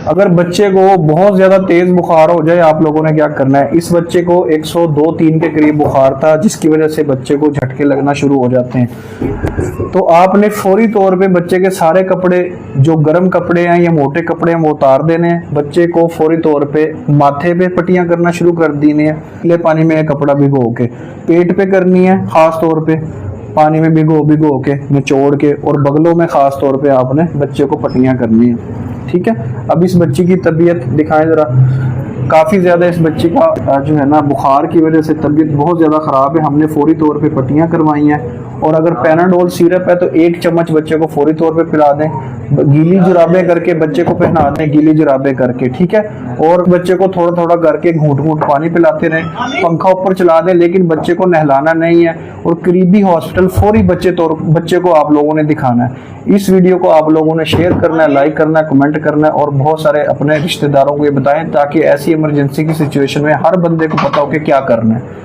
अगर बच्चे को बहुत ज्यादा तेज बुखार हो जाए, आप लोगों ने क्या करना है, इस बच्चे को 102-3 के करीब बुखार था, जिसकी वजह से बच्चे को झटके लगना शुरू हो जाते हैं। तो आपने फौरी तौर पे बच्चे के सारे कपड़े, जो गर्म कपड़े हैं या मोटे कपड़े हैं, वो उतार देने हैं। बच्चे को फौरी तौर पे माथे पे पट्टियां करना शुरू कर देनी है, पहले पानी में कपड़ा भिगो के। पेट पे करनी है, खास तौर पे पानी में भिगो के निचोड़ के, और बगलों में खास तौर पे आपने बच्चे को पट्टियां करनी है। ठीक है। अब इस बच्ची की तबीयत दिखाएं जरा। काफी ज्यादा इस बच्ची का जो है ना, बुखार की वजह से तबीयत बहुत ज्यादा खराब है। हमने फौरी तौर पे पट्टियां करवाई हैं, और अगर पैनाडोल सिरप है तो 1 चम्मच बच्चे को फौरी तौर पे पिला दें। गीली जुराबें करके बच्चे को पहना दें, गीली जुराबें करके, ठीक है। और बच्चे को थोड़ा थोड़ा करके घूंट घूंट पानी पिलाते रहें। पंखा ऊपर चला दें, लेकिन बच्चे को नहलाना नहीं है। और करीबी हॉस्पिटल फौरी बच्चे को आप लोगों ने दिखाना है। इस वीडियो को आप लोगों ने शेयर करना है, लाइक करना है, कमेंट करना है, और बहुत सारे अपने रिश्तेदारों को ये बताएं, ताकि ऐसी इमरजेंसी की सिचुएशन में हर बंदे को पता हो कि क्या करना है।